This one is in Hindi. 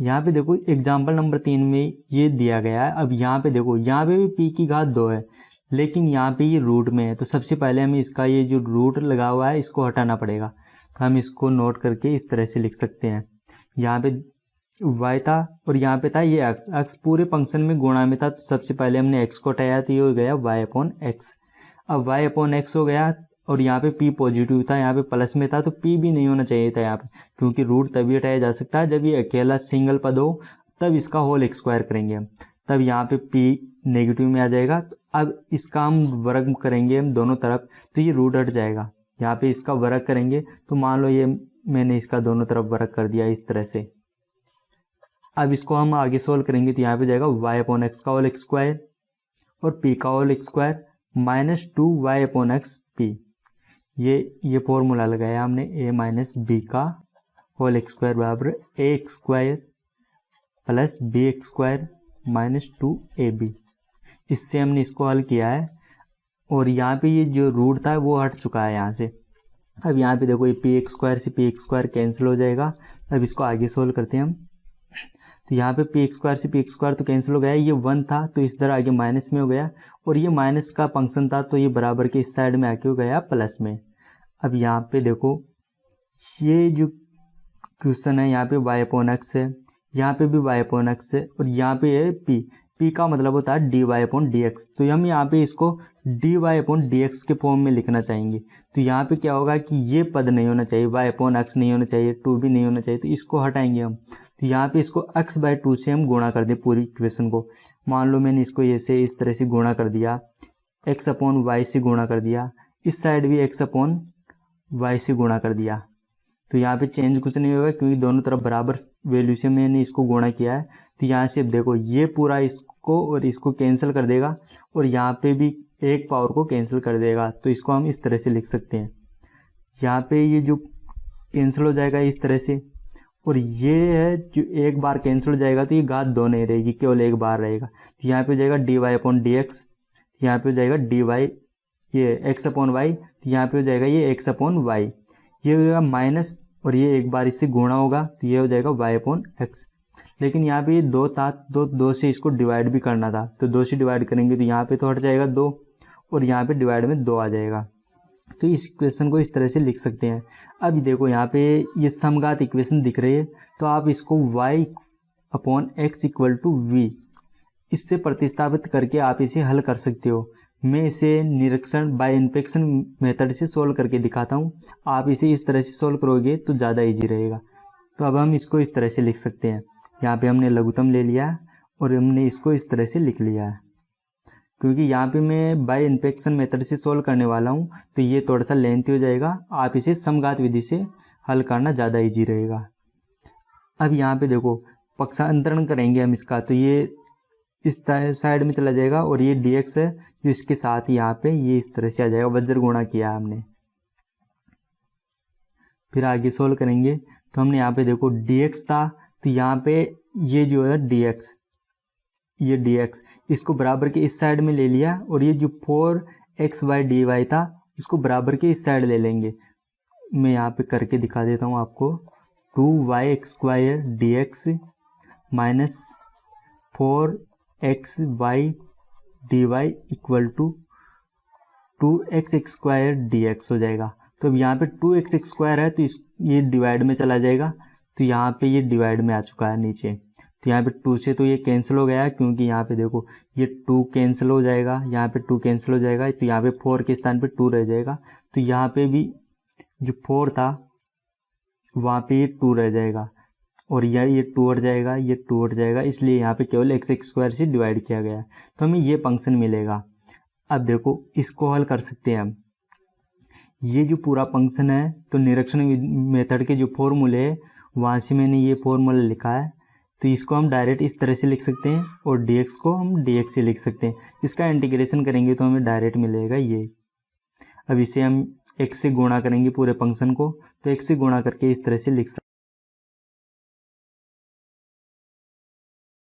यहाँ पे देखो एग्जाम्पल नंबर 3 में ये दिया गया है। अब यहाँ पे देखो, यहाँ पे भी p की घात 2 है, लेकिन यहाँ पे ये रूट में है, तो सबसे पहले हमें इसका ये जो रूट लगा हुआ है इसको हटाना पड़ेगा। तो हम इसको नोट करके इस तरह से लिख सकते हैं। यहाँ पे y था और यहाँ पे था ये x पूरे फंक्शन में गुणा में था, तो सबसे पहले हमने x को हटाया तो ये हो गया y/x। अब y/x हो गया और यहाँ पे p पॉजिटिव था, यहाँ पे प्लस में था, तो p भी नहीं होना चाहिए था यहाँ पे, क्योंकि रूट तभी हटाया जा सकता है जब ये अकेला सिंगल पद हो, तब इसका होल स्क्वायर करेंगे हम, तब यहाँ पे p नेगेटिव में आ जाएगा। तो अब इसका हम वर्ग करेंगे हम दोनों तरफ, तो ये रूट हट जाएगा। यहाँ पे इसका वर्ग करेंगे तो मान लो ये मैंने इसका दोनों तरफ वर्ग कर दिया इस तरह से। अब इसको हम आगे सोल्व करेंगे तो यहाँ पे जाएगा y/x का होल स्क्वायर और p का whole square minus 2y/x p। ये फॉर्मूला लगाया हमने a माइनस b का होल स्क्वायर बराबर ax square plus bx square minus 2ab। इससे हमने इसको हल किया है और यहाँ पे ये जो रूट था वो हट चुका है यहाँ से। अब यहाँ पे देखो ये px स्क्वायर से px स्क्वायर कैंसिल हो जाएगा। अब इसको आगे सोल्व करते हैं हम। तो यहाँ पे px स्क्वायर से px स्क्वायर तो कैंसिल हो गया, ये 1 था तो इस तरह आगे माइनस में हो गया, और ये माइनस का फंक्शन था तो ये बराबर के इस साइड में आके हो गया प्लस में। अब यहाँ पे देखो ये जो क्वेश्चन है यहाँ पे y/x है, यहाँ पे भी y/x है और यहाँ पे है p का मतलब होता है dy/dx। तो हम यहाँ पे इसको dy/dx के फॉर्म में लिखना चाहेंगे। तो यहाँ पे क्या होगा कि ये पद नहीं होना चाहिए, y/x नहीं होना चाहिए, 2 भी नहीं होना चाहिए, तो इसको हटाएंगे हम। तो यहाँ पे इसको x/2 से हम गुणा कर दें पूरी इक्वेशन को। मान लो मैंने इसको ऐसे इस तरह से गुणा कर दिया, x/y से गुणा कर दिया, इस साइड भी x/y से गुणा कर दिया, तो यहाँ पे चेंज कुछ नहीं होगा क्योंकि दोनों तरफ बराबर वैल्यू से मैंने इसको गुणा किया है। तो यहाँ से अब देखो ये पूरा इसको और इसको कैंसिल कर देगा और यहाँ पे भी एक पावर को कैंसिल कर देगा, तो इसको हम इस तरह से लिख सकते हैं। यहाँ पे ये जो कैंसिल हो जाएगा इस तरह से, और ये है जो एक बार कैंसिल हो जाएगा तो ये घात 2 नहीं रहेगी, केवल एक बार रहेगा। तो यहाँ पे हो जाएगा dy/dx, यहाँ पे हो जाएगा dy ये x/y, तो यहाँ पे हो जाएगा ये x/y, ये हो जाएगा माइनस और ये एक बार इससे गुणा होगा तो ये हो जाएगा y/x। लेकिन यहाँ पे ये 2 था तो 2 से इसको डिवाइड भी करना था, तो 2 से डिवाइड करेंगे तो यहाँ पे तो हट जाएगा 2 और यहाँ पे डिवाइड में 2 आ जाएगा। तो इस इक्वेशन को इस तरह से लिख सकते हैं। अब देखो यहाँ पे ये समघात इक्वेशन दिख रही है, तो आप इसको y/x = v इससे प्रतिस्थापित करके आप इसे हल कर सकते हो। मैं इसे निरीक्षण बाय इन्फेक्शन मेथड से सोल्व करके दिखाता हूँ, आप इसे इस तरह से सोल्व करोगे तो ज़्यादा इजी रहेगा। तो अब हम इसको इस तरह से लिख सकते हैं। यहाँ पे हमने लघुत्तम ले लिया और हमने इसको इस तरह से लिख लिया है। क्योंकि यहाँ पे मैं बाय इन्फेक्शन मेथड से सोल्व करने वाला हूँ तो ये थोड़ा सा लेंथी हो जाएगा, आप इसे समघात विधि से हल करना ज़्यादा ईजी रहेगा। अब यहाँ पे देखो पक्षांतरण करेंगे हम इसका, तो ये इस साइड में चला जाएगा और ये dx है जो इसके साथ यहाँ पे ये इस तरह से आ जाएगा, वज्र गुणा किया हमने। फिर आगे सोल्व करेंगे तो हमने यहाँ पे देखो dx था तो यहाँ पे ये जो है dx, ये dx इसको बराबर के इस साइड में ले लिया और ये जो 4xy/dy था इसको बराबर के इस साइड ले लेंगे। मैं यहाँ पे करके दिखा देता हूँ आपको। 2y² dx minus 4xy/dy = 2x² dx हो जाएगा। तो अब यहाँ पे 2x² है तो ये डिवाइड में चला जाएगा, तो यहाँ पे ये डिवाइड में आ चुका है नीचे। तो यहाँ पे 2 से तो ये कैंसिल हो गया क्योंकि यहाँ पे देखो ये 2 कैंसिल हो जाएगा, यहाँ पे 2 कैंसिल हो जाएगा, तो यहाँ पे 4 के स्थान पे 2 रह जाएगा। तो यहाँ पे भी जो 4 था वहाँ पे ये 2 रह जाएगा और ये 2 हट जाएगा, ये 2 हट जाएगा, इसलिए यहाँ पे केवल x² से डिवाइड किया गया है, तो हमें ये फंक्शन मिलेगा। अब देखो इसको हल कर सकते हैं हम। ये जो पूरा फंक्शन है तो निरीक्षण मेथड के जो फॉर्मूले है वहाँ से मैंने ये फॉर्मूला लिखा है, तो इसको हम डायरेक्ट इस तरह से लिख सकते हैं और dx को हम dx से लिख सकते हैं। इसका इंटीग्रेशन करेंगे तो हमें डायरेक्ट मिलेगा ये। अब इसे हम x से गुणा करेंगे पूरे फंक्शन को, तो x से गुणा करके इस तरह से लिख सकते हैं।